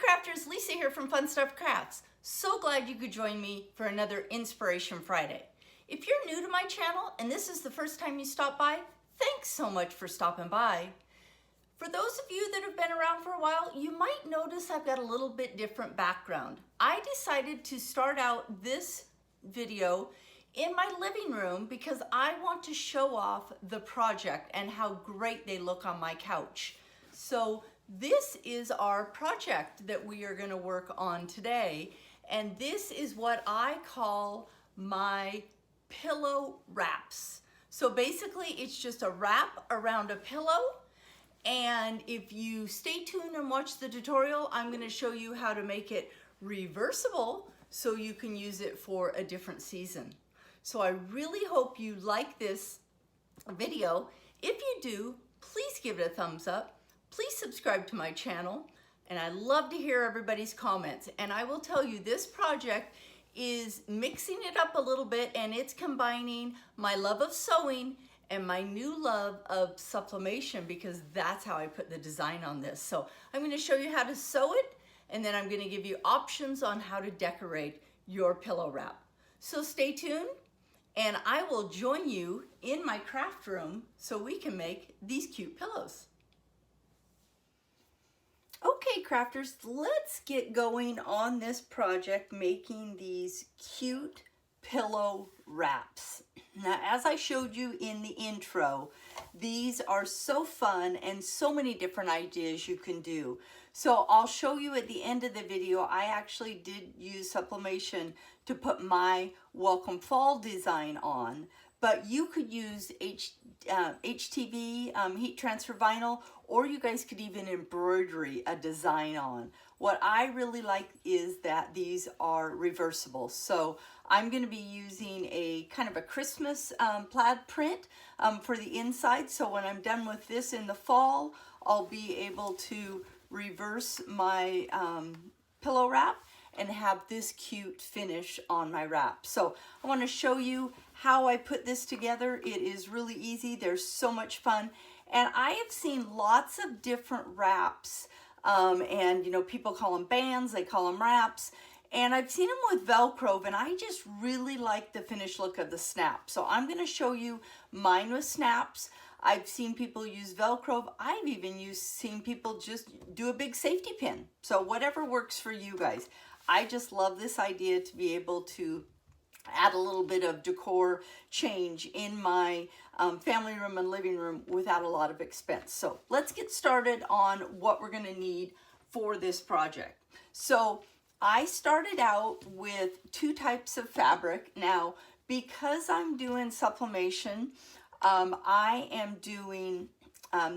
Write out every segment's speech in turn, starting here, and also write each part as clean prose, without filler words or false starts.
crafters, Lisa here from Fun Stuff Crafts. So glad you could join me for another Inspiration Friday. If you're new to my channel and this is the first time you stop by, thanks so much for stopping by. For those of you that have been around for a while, you might notice I've got a little bit different background. I decided to start out this video in my living room because I want to show off the project and how great they look on my couch. So this is our project that we are going to work on today, and this is what I call my pillow wraps. So basically it's just a wrap around a pillow, and if you stay tuned and watch the tutorial, I'm going to show you how to make it reversible so you can use it for a different season. So I really hope you like this video. If you do, please give it a thumbs up. Please subscribe to my channel, and I love to hear everybody's comments. And I will tell you, this project is mixing it up a little bit, and it's combining my love of sewing and my new love of sublimation, because that's how I put the design on this. So I'm going to show you how to sew it, and then I'm going to give you options on how to decorate your pillow wrap. So stay tuned, and I will join you in my craft room so we can make these cute pillows. Okay, crafters, let's get going on this project making these cute pillow wraps. Now, as I showed you in the intro, these are so fun and so many different ideas you can do. So I'll show you at the end of the video, I actually did use sublimation to put my Welcome Fall design on, but you could use HTV, heat transfer vinyl, or you guys could even embroidery a design on. What I really like is that these are reversible. So I'm going to be using a kind of a Christmas plaid print for the inside. So when I'm done with this in the fall, I'll be able to reverse my pillow wrap and have this cute finish on my wrap. So I want to show you how I put this together. It is really easy. There's so much fun. And I have seen lots of different wraps, and you know, people call them bands, they call them wraps, and I've seen them with Velcro, and I just really like the finished look of the snap. So I'm going to show you mine with snaps. I've seen people use Velcro. I've even seen people just do a big safety pin. So whatever works for you guys. I just love this idea to be able to add a little bit of decor change in my family room and living room without a lot of expense. So let's get started on what we're going to need for this project. So I started out with two types of fabric. Now, because I'm doing sublimation, I am doing,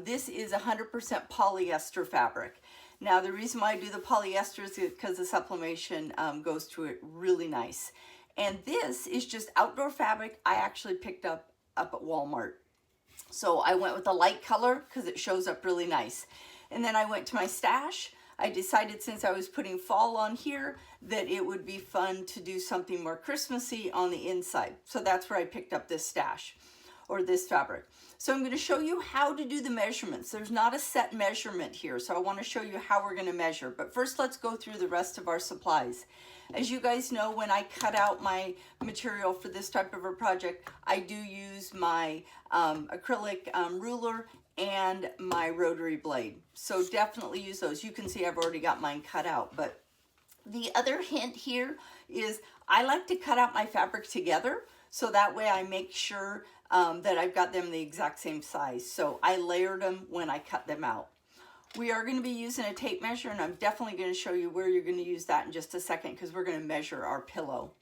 this is 100% polyester fabric. Now, the reason why I do the polyester is because the sublimation goes to it really nice. And this is just outdoor fabric I actually picked up at Walmart. So I went with a light color because it shows up really nice. And then I went to my stash. I decided, since I was putting fall on here, that it would be fun to do something more Christmassy on the inside. So that's where I picked up this stash, or this fabric. So I'm going to show you how to do the measurements. There's not a set measurement here, so I want to show you how we're going to measure. But first, let's go through the rest of our supplies. As you guys know, when I cut out my material for this type of a project, I do use my acrylic ruler and my rotary blade. So definitely use those. You can see I've already got mine cut out. But the other hint here is I like to cut out my fabric together, so that way I make sure that I've got them the exact same size. So I layered them when I cut them out. We are going to be using a tape measure, and I'm definitely going to show you where you're going to use that in just a second, because we're going to measure our pillow.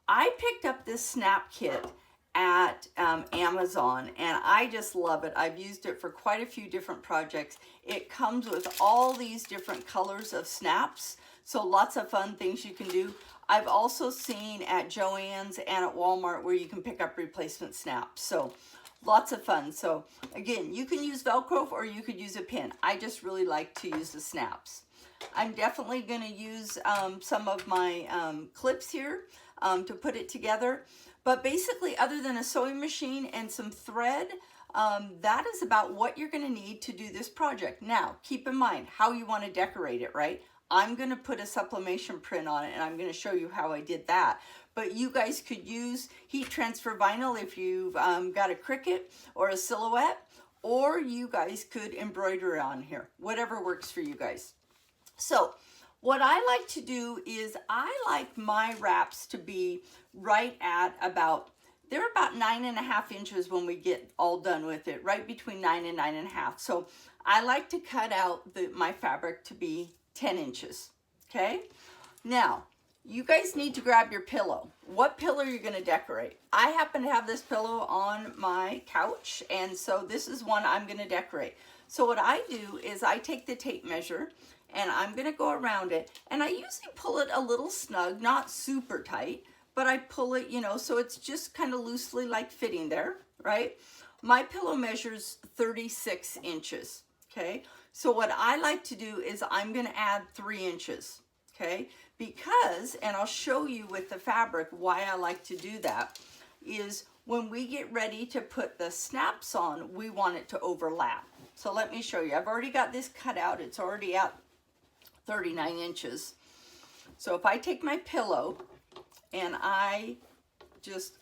I picked up this snap kit at Amazon, and I just love it. I've used it for quite a few different projects. It comes with all these different colors of snaps, so lots of fun things you can do. I've also seen at Joann's and at Walmart where you can pick up replacement snaps. So lots of fun. So again, you can use Velcro or you could use a pin. I just really like to use the snaps. I'm definitely going to use some of my clips here to put it together. But basically, other than a sewing machine and some thread, that is about what you're going to need to do this project. Now, keep in mind how you want to decorate it, right? I'm going to put a sublimation print on it, and I'm going to show you how I did that. But you guys could use heat transfer vinyl if you've got a Cricut or a Silhouette, or you guys could embroider it on here, whatever works for you guys. So what I like to do is I like my wraps to be right at about, they're about 9.5 inches when we get all done with it, right between 9 and 9.5. So I like to cut out my fabric to be 10 inches, okay? Now, you guys need to grab your pillow. What pillow are you gonna decorate? I happen to have this pillow on my couch, and so this is one I'm gonna decorate. So what I do is I take the tape measure, and I'm gonna go around it, and I usually pull it a little snug, not super tight, but I pull it, you know, so it's just kind of loosely like fitting there, right? My pillow measures 36 inches, okay? So what I like to do is I'm gonna add 3 inches, okay? Because, and I'll show you with the fabric why I like to do that, is when we get ready to put the snaps on, we want it to overlap. So let me show you. I've already got this cut out. It's already at 39 inches. So if I take my pillow and I just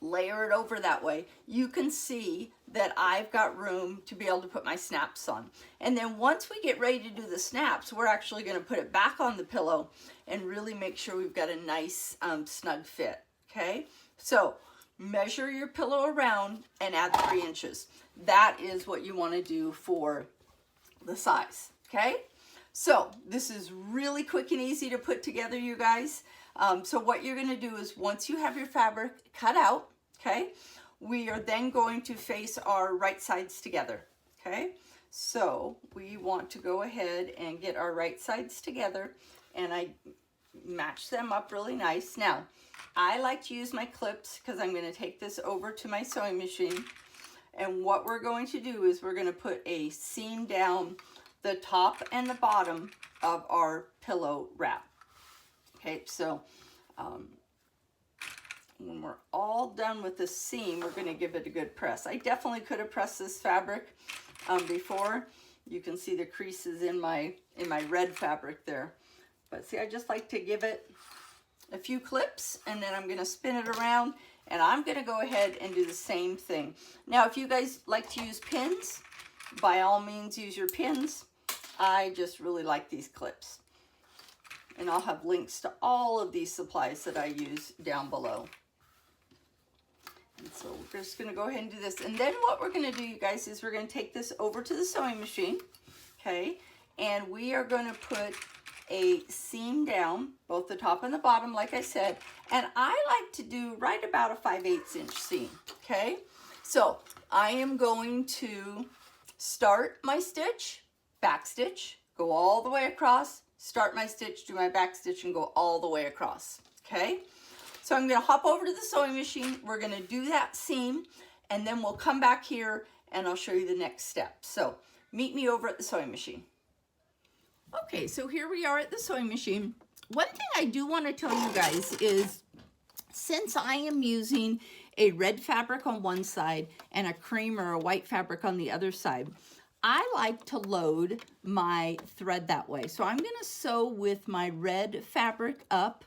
layer it over that way, you can see that I've got room to be able to put my snaps on. And then once we get ready to do the snaps, we're actually going to put it back on the pillow and really make sure we've got a nice snug fit, okay? So measure your pillow around and add 3 inches. That is what you want to do for the size, okay? So this is really quick and easy to put together, you guys. So what you're going to do is once you have your fabric cut out, okay, we are then going to face our right sides together, okay? So we want to go ahead and get our right sides together, and I match them up really nice. Now, I like to use my clips because I'm going to take this over to my sewing machine, and what we're going to do is we're going to put a seam down the top and the bottom of our pillow wrap. Okay, so when we're all done with the seam, we're going to give it a good press. I definitely could have pressed this fabric before. You can see the creases in my red fabric there. But see, I just like to give it a few clips, and then I'm going to spin it around, and I'm going to go ahead and do the same thing. Now, if you guys like to use pins, by all means use your pins. I just really like these clips. And I'll have links to all of these supplies that I use down below. And so we're just going to go ahead and do this. And then what we're going to do, you guys, is we're going to take this over to the sewing machine, okay? And we are going to put a seam down, both the top and the bottom, like I said. And I like to do right about a 5/8 inch seam, okay? So I am going to start my stitch, back stitch, go all the way across, start my stitch, do my back stitch, and go all the way across, okay? So I'm going to hop over to the sewing machine. We're going to do that seam, and then we'll come back here and I'll show you the next step. So meet me over at the sewing machine. Okay, so here we are at the sewing machine. One thing I do want to tell you guys is, since I am using a red fabric on one side and a cream or a white fabric on the other side, I like to load my thread that way. So I'm going to sew with my red fabric up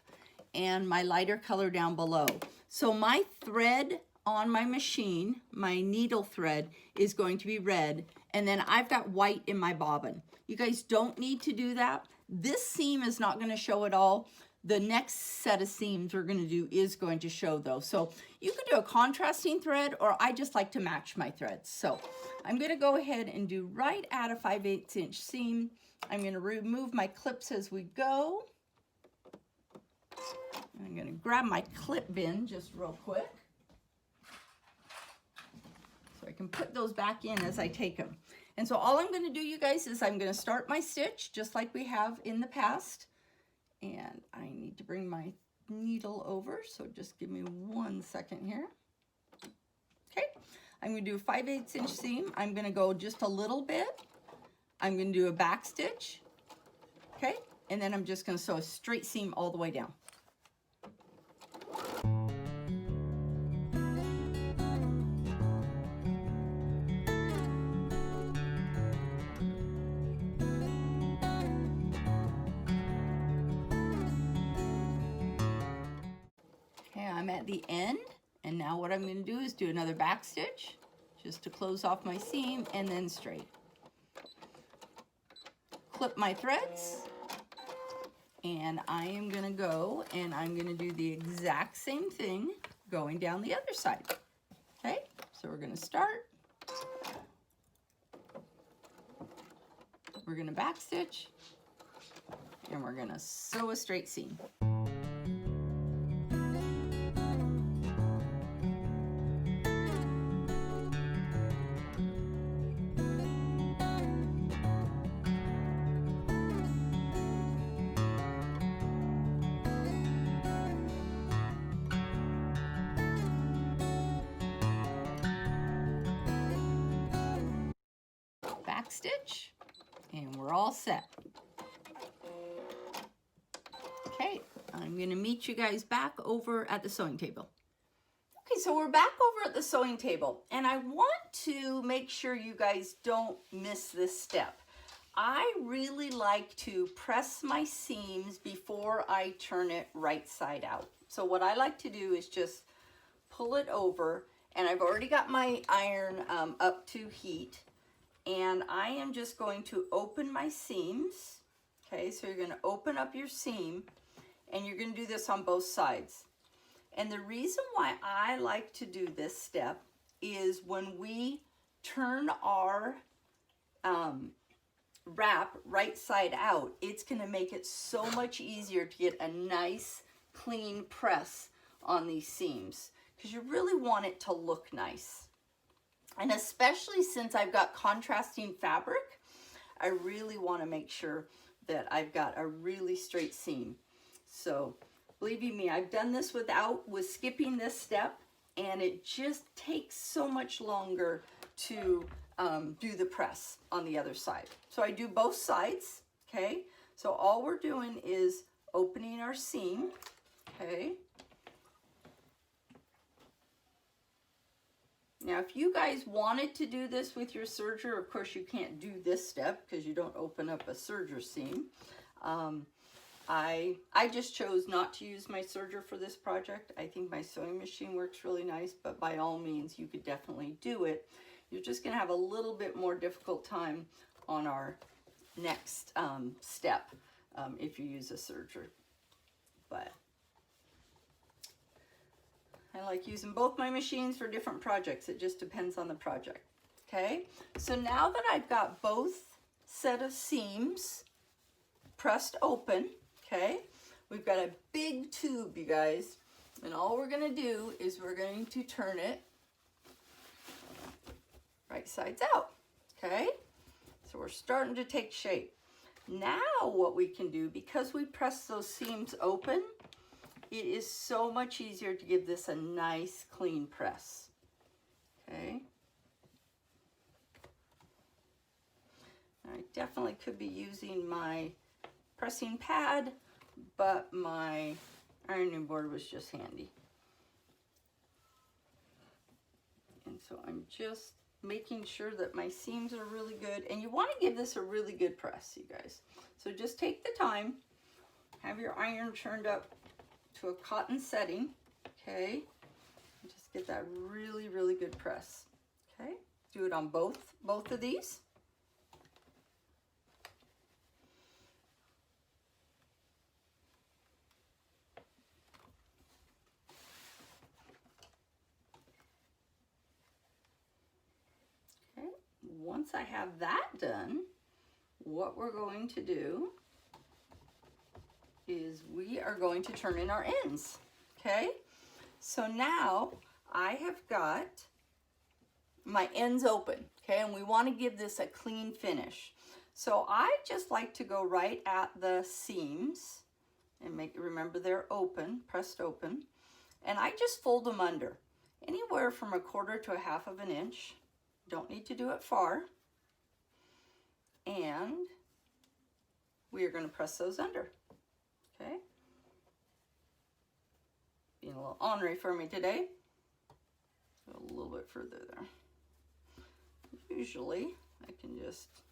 and my lighter color down below. So my thread on my machine, my needle thread, is going to be red, and then I've got white in my bobbin. You guys don't need to do that. This seam is not going to show at all. The next set of seams we're going to do is going to show though. So you can do a contrasting thread, or I just like to match my threads. So I'm going to go ahead and do right at a 5/8 inch seam. I'm going to remove my clips as we go. I'm going to grab my clip bin just real quick, so I can put those back in as I take them. And so all I'm going to do, you guys, is I'm going to start my stitch just like we have in the past. And I need to bring my needle over, so just give me 1 second here. Okay, I'm going to do a 5/8 inch seam. I'm going to go just a little bit. I'm going to do a back stitch. Okay, and then I'm just going to sew a straight seam all the way down. I'm at the end, and now what I'm going to do is do another back stitch just to close off my seam, and then straight. Clip my threads, and I am going to go and I'm going to do the exact same thing going down the other side. Okay, so we're going to start. We're going to back stitch, and we're going to sew a straight seam. Back stitch, and we're all set. Okay, I'm going to meet you guys back over at the sewing table. Okay, so we're back over at the sewing table, and I want to make sure you guys don't miss this step. I really like to press my seams before I turn it right side out. So what I like to do is just pull it over, and I've already got my iron up to heat, and I am just going to open my seams. Okay, so you're going to open up your seam, and you're going to do this on both sides. And the reason why I like to do this step is when we turn our wrap right side out, it's going to make it so much easier to get a nice clean press on these seams, because you really want it to look nice. And especially since I've got contrasting fabric, I really want to make sure that I've got a really straight seam. So believe you me, I've done this with skipping this step, and it just takes so much longer to do the press on the other side. So I do both sides, okay? So all we're doing is opening our seam, okay? Now, if you guys wanted to do this with your serger, of course you can't do this step because you don't open up a serger seam. I just chose not to use my serger for this project. I think my sewing machine works really nice, but by all means, you could definitely do it. You're just going to have a little bit more difficult time on our next step if you use a serger. But I like using both my machines for different projects. It just depends on the project. Okay, so now that I've got both set of seams pressed open, okay, we've got a big tube, you guys, and all we're going to do is we're going to turn it right sides out, okay? So we're starting to take shape. Now what we can do, because we press those seams open, it is so much easier to give this a nice clean press, okay? I definitely could be using my pressing pad, but my ironing board was just handy. And so I'm just making sure that my seams are really good, and you want to give this a really good press, you guys. So just take the time, have your iron turned up to a cotton setting, okay, and just get that really, really good press, okay. Do it on both of these. Once I have that done, what we're going to do is we are going to turn in our ends, okay? So now I have got my ends open, okay? And we want to give this a clean finish. So I just like to go right at the seams and remember they're open, pressed open, and I just fold them under, anywhere from 1/4 to 1/2 inch. Don't need to do it far. And we are going to press those under, okay? Being a little ornery for me today. Go a little bit further there. Usually I can just,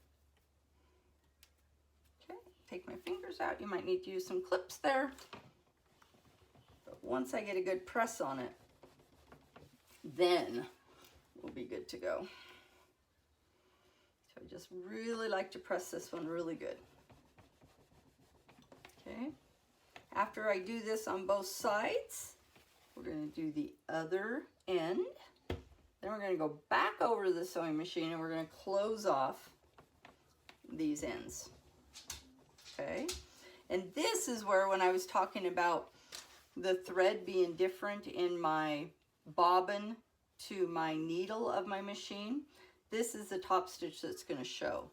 okay, take my fingers out. You might need to use some clips there. But once I get a good press on it, then we'll be good to go. So I just really like to press this one really good. Okay. After I do this on both sides, we're going to do the other end. Then we're going to go back over to the sewing machine and we're going to close off these ends. Okay. And this is where, when I was talking about the thread being different in my bobbin to my needle of my machine, this is the top stitch that's going to show.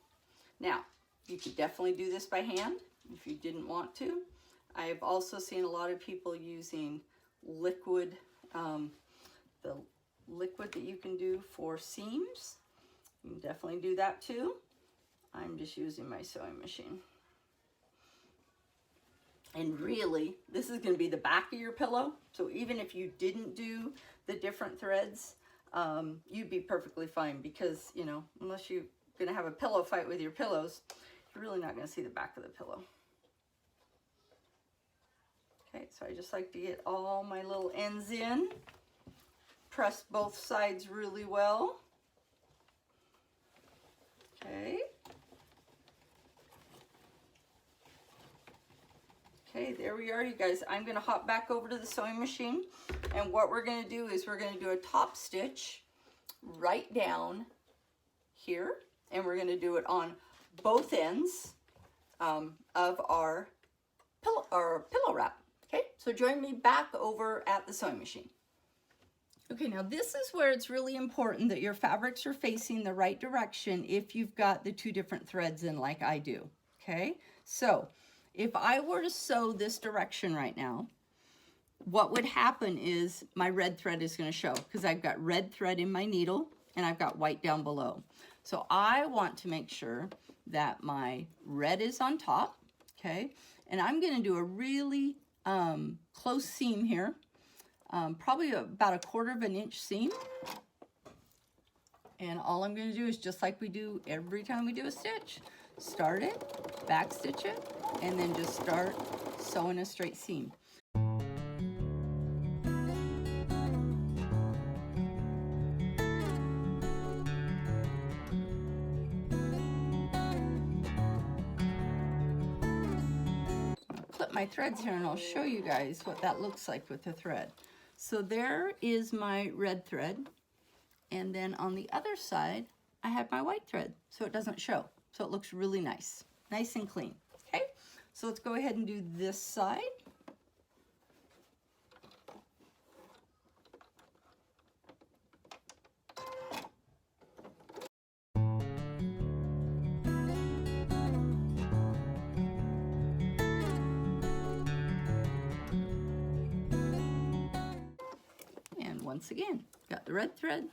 Now, you could definitely do this by hand if you didn't want to. I've also seen a lot of people using liquid, the liquid that you can do for seams. You can definitely do that too. I'm just using my sewing machine. And really, this is going to be the back of your pillow. So even if you didn't do the different threads, you'd be perfectly fine, because, you know, unless you're going to have a pillow fight with your pillows, you're really not going to see the back of the pillow. Okay, so I just like to get all my little ends in, press both sides really well. Okay. Okay, there we are, you guys. I'm going to hop back over to the sewing machine, and what we're going to do is we're going to do a top stitch right down here, and we're going to do it on both ends of our pillow wrap. Okay, so join me back over at the sewing machine. Okay, now this is where it's really important that your fabrics are facing the right direction if you've got the two different threads in like I do. Okay, so if I were to sew this direction right now, what would happen is my red thread is going to show, because I've got red thread in my needle and I've got white down below. So I want to make sure that my red is on top, okay? And I'm going to do a really close seam here, probably about 1/4 of an inch seam. And all I'm going to do is just like we do every time we do a stitch. Start it, back stitch it, and then just start sewing a straight seam. I'll clip my threads here and I'll show you guys what that looks like with the thread. So there is my red thread, and then on the other side I have my white thread, so it doesn't show. So it looks really nice, nice and clean. Okay, so let's go ahead and do this side. And once again, got the red thread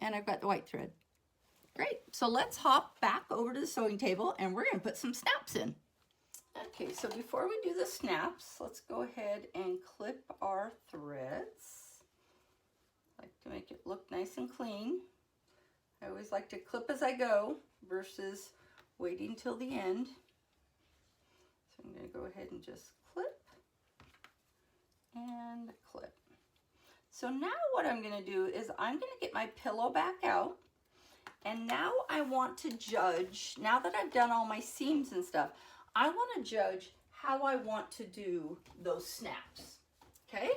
and I've got the white thread. Great, so let's hop back over to the sewing table and we're going to put some snaps in. Okay, so before we do the snaps, let's go ahead and clip our threads. I like to make it look nice and clean. I always like to clip as I go versus waiting till the end. So I'm going to go ahead and just clip and clip. So now what I'm going to do is I'm going to get my pillow back out. And now I want to judge, now that I've done all my seams and stuff, I want to judge how I want to do those snaps. Okay?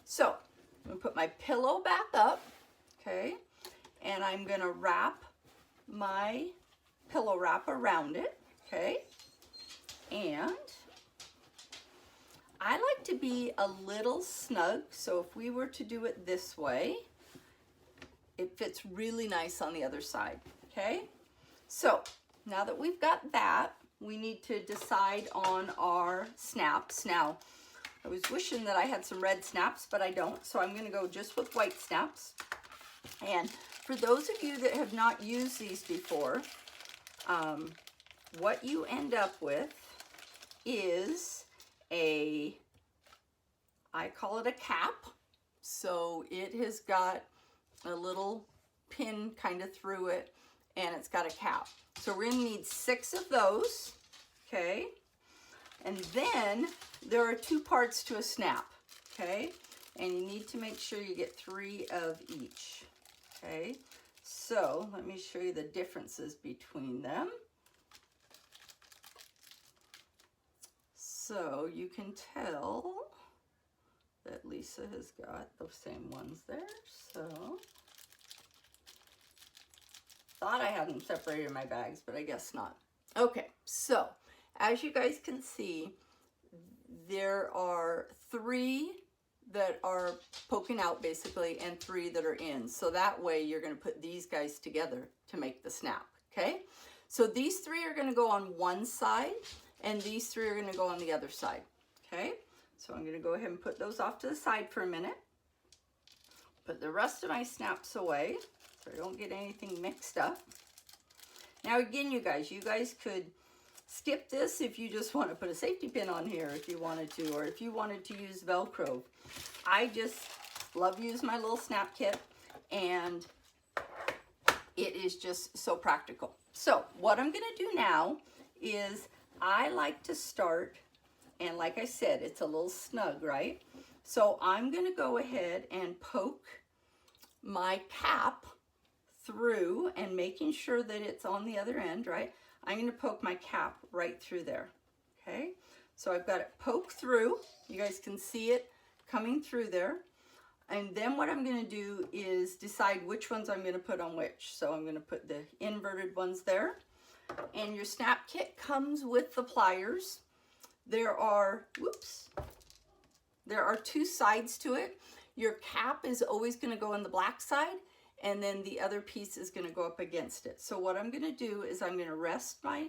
So I'm going to put my pillow back up. Okay? And I'm going to wrap my pillow wrap around it. Okay? And I like to be a little snug, so if we were to do it this way, it fits really nice on the other side, okay? So now that we've got that, we need to decide on our snaps. Now, I was wishing that I had some red snaps, but I don't, so I'm gonna go just with white snaps. And for those of you that have not used these before, what you end up with is I call it a cap. So it has got a little pin kind of through it, and it's got a cap. So we're gonna need 6 of those, okay? And then there are 2 parts to a snap, okay? and you need to make sure you get 3 of each. Okay, so let me show you the differences between them. So you can tell that Lisa has got the same ones there. So thought I had them separated in my bags, but I guess not. Okay, so as you guys can see, there are 3 that are poking out basically and 3 that are in. So that way you're going to put these guys together to make the snap. Okay, so these 3 are going to go on one side and these 3 are going to go on the other side. Okay, so I'm going to go ahead and put those off to the side for a minute. Put the rest of my snaps away so I don't get anything mixed up. Now again, you guys could skip this if you just want to put a safety pin on here if you wanted to, or if you wanted to use Velcro. I just love using my little snap kit, and it is just so practical. So what I'm going to do now is I like to start, and like I said, it's a little snug, right? So I'm going to go ahead and poke my cap through, and making sure that it's on the other end, right? I'm going to poke my cap right through there. Okay, so I've got it poked through. You guys can see it coming through there. And then what I'm going to do is decide which ones I'm going to put on which. So I'm going to put the inverted ones there. And your snap kit comes with the pliers. There are 2 sides to it. Your cap is always going to go on the black side, and then the other piece is going to go up against it. So what I'm going to do is I'm going to rest my,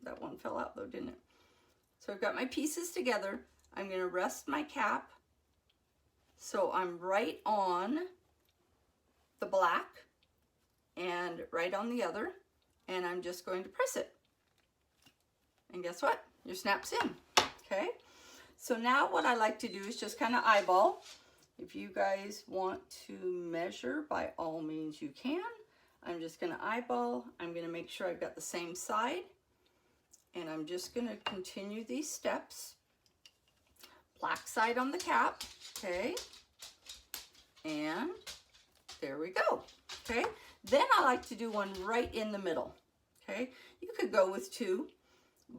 that one fell out though, didn't it? So I've got my pieces together. I'm going to rest my cap so I'm right on the black and right on the other, and I'm just going to press it. And guess what? Your snap's in. Okay, so now what I like to do is just kind of eyeball. If you guys want to measure, by all means you can. I'm just going to eyeball. I'm going to make sure I've got the same side. And I'm just going to continue these steps. Black side on the cap. Okay. And there we go. Okay. Then I like to do one right in the middle. Okay. You could go with 2,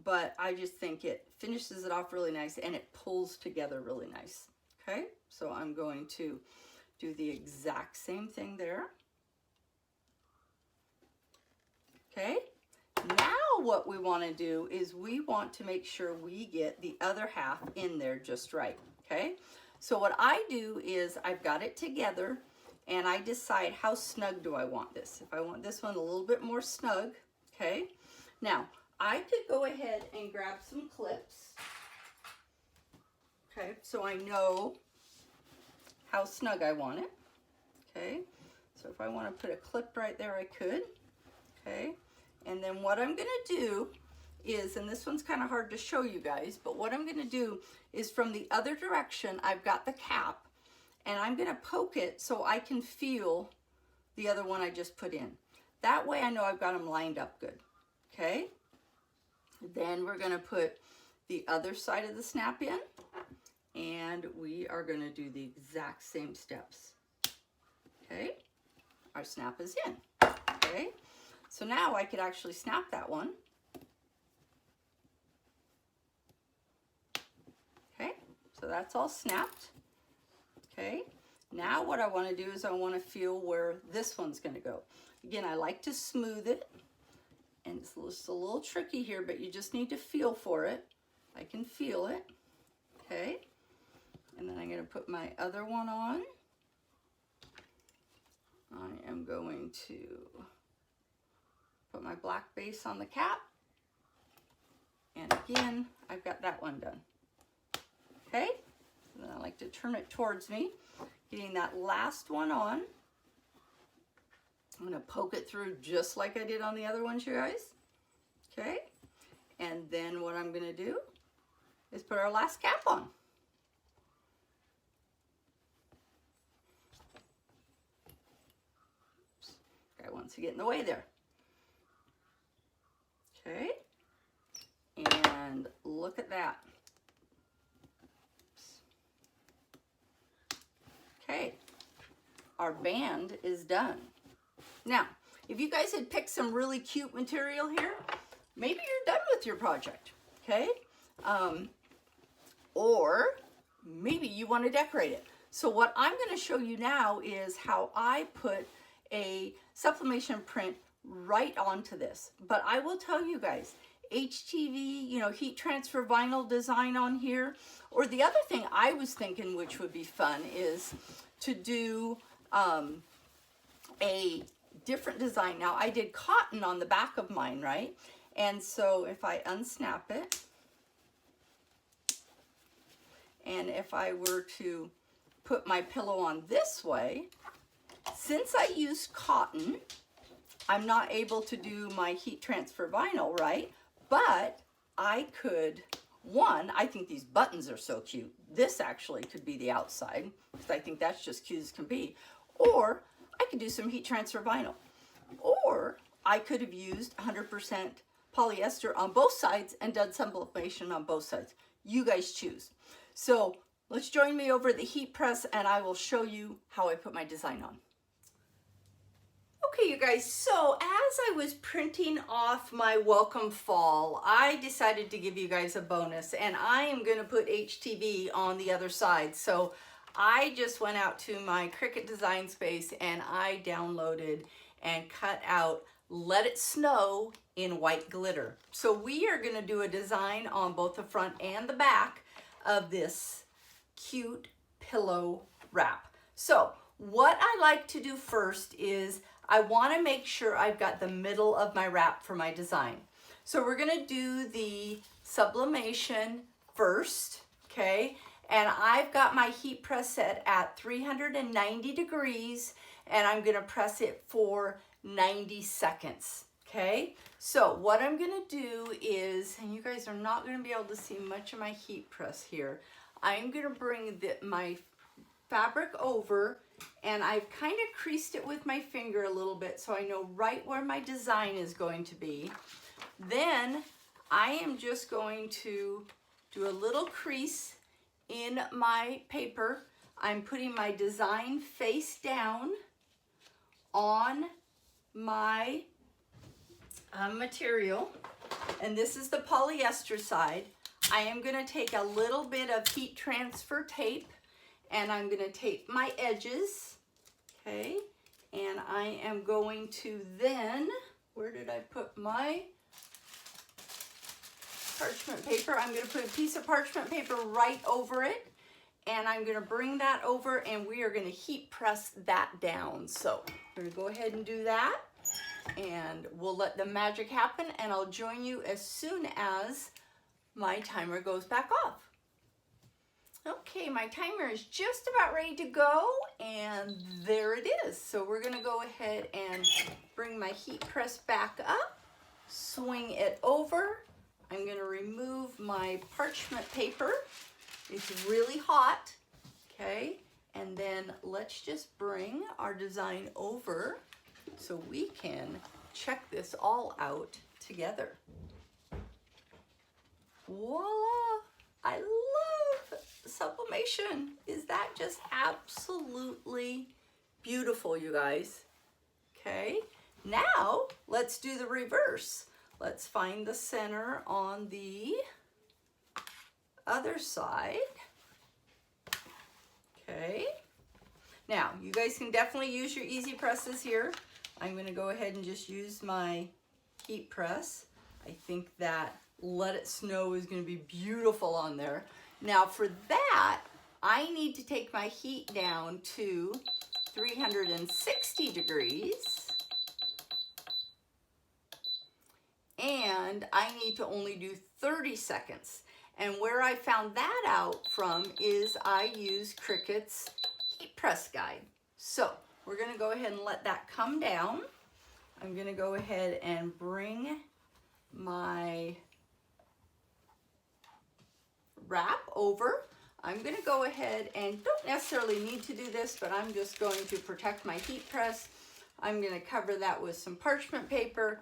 but I just think it finishes it off really nice and it pulls together really nice. Okay, so I'm going to do the exact same thing there. Okay, now what we want to do is we want to make sure we get the other half in there just right. Okay, so what I do is I've got it together and I decide how snug do I want this. If I want this one a little bit more snug, okay, now I could go ahead and grab some clips. Okay, so I know how snug I want it. Okay, so if I want to put a clip right there, I could. Okay, and then what I'm going to do is, and this one's kind of hard to show you guys, but what I'm going to do is from the other direction, I've got the cap, and I'm going to poke it so I can feel the other one I just put in. That way I know I've got them lined up good. Okay, then we're going to put the other side of the snap in. And we are going to do the exact same steps. Okay, our snap is in. Okay, so now I could actually snap that one. Okay, so that's all snapped. Okay, now what I want to do is I want to feel where this one's going to go. Again, I like to smooth it, and it's just a little tricky here, but you just need to feel for it. I can feel it. Okay. And then I'm going to put my other one on. I am going to put my black base on the cap. And again, I've got that one done. Okay, and then I like to turn it towards me, getting that last one on. I'm going to poke it through just like I did on the other ones, you guys. Okay, and then what I'm going to do is put our last cap on. I want to get in the way there. Okay, and look at that. Okay, our band is done. Now, if you guys had picked some really cute material here, maybe you're done with your project, okay? Or maybe you want to decorate it. So what I'm going to show you now is how I put a sublimation print right onto this. But I will tell you guys, HTV, you know, heat transfer vinyl design on here. Or the other thing I was thinking, which would be fun, is to do a different design. Now I did cotton on the back of mine, right? And so if I unsnap it, and if I were to put my pillow on this way, since I used cotton, I'm not able to do my heat transfer vinyl, right? But I could, one, I think these buttons are so cute. This actually could be the outside, because I think that's just cute as can be. Or I could do some heat transfer vinyl. Or I could have used 100% polyester on both sides and done sublimation on both sides. You guys choose. So let's join me over at the heat press and I will show you how I put my design on. Okay, you guys, so as I was printing off my welcome fall, I decided to give you guys a bonus, and I am going to put HTV on the other side. So I just went out to my Cricut design space and I downloaded and cut out Let It Snow in white glitter. So we are going to do a design on both the front and the back of this cute pillow wrap. So what I like to do first is I want to make sure I've got the middle of my wrap for my design. So we're going to do the sublimation first, okay? And I've got my heat press set at 390 degrees and I'm going to press it for 90 seconds, okay? So what I'm going to do is, and you guys are not going to be able to see much of my heat press here, I'm going to bring my fabric over, and I've kind of creased it with my finger a little bit so I know right where my design is going to be. Then I am just going to do a little crease in my paper. I'm putting my design face down on my material, and this is the polyester side. I am going to take a little bit of heat transfer tape and I'm going to tape my edges, okay? And I am going to then, where did I put my parchment paper? I'm going to put a piece of parchment paper right over it, and I'm going to bring that over and we are going to heat press that down. So I'm going to go ahead and do that, and we'll let the magic happen, and I'll join you as soon as my timer goes back off. Okay, my timer is just about ready to go, and there it is. So we're gonna go ahead and bring my heat press back up, swing it over. I'm gonna remove my parchment paper. It's really hot, okay? And then let's just bring our design over so we can check this all out together. Voila! I love sublimation. Is that just absolutely beautiful, you guys? Okay, now let's do the reverse. Let's find the center on the other side. Okay, now you guys can definitely use your easy presses here. I'm going to go ahead and just use my heat press. I think that Let It Snow is going to be beautiful on there. Now for that, I need to take my heat down to 360 degrees. And I need to only do 30 seconds. And where I found that out from is I use Cricut's heat press guide. So we're going to go ahead and let that come down. I'm going to go ahead and bring my wrap over. I'm going to go ahead and don't necessarily need to do this, but I'm just going to protect my heat press. I'm going to cover that with some parchment paper.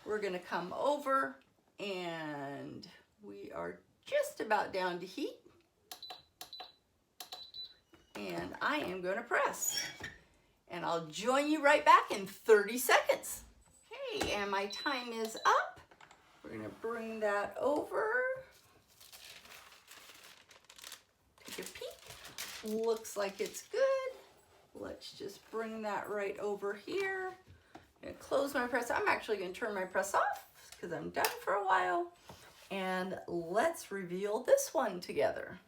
We're going to come over and we are just about down to heat. And I am going to press. And I'll join you right back in 30 seconds. Okay, and my time is up. We're going to bring that over. Take a peek. Looks like it's good. Let's just bring that right over here. I'm going to close my press. I'm actually going to turn my press off because I'm done for a while. And let's reveal this one together.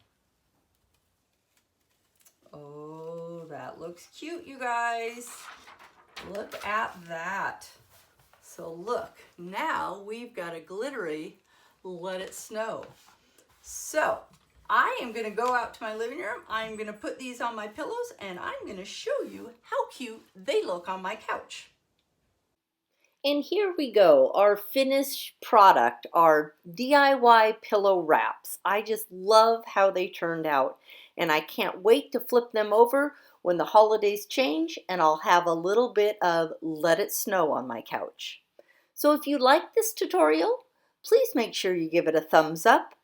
Oh, that looks cute, you guys. Look at that. So look, now we've got a glittery Let It Snow. So I am going to go out to my living room. I'm going to put these on my pillows and I'm going to show you how cute they look on my couch. And here we go, our finished product, our DIY pillow wraps. I just love how they turned out, and I can't wait to flip them over when the holidays change and I'll have a little bit of Let It Snow on my couch. So if you like this tutorial, please make sure you give it a thumbs up,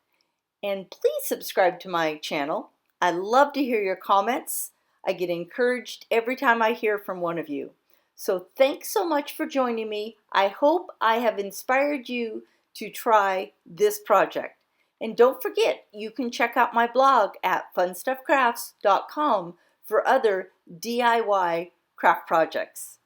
and please subscribe to my channel. I love to hear your comments. I get encouraged every time I hear from one of you. So thanks so much for joining me. I hope I have inspired you to try this project. And don't forget, you can check out my blog at funstuffcrafts.com for other DIY craft projects.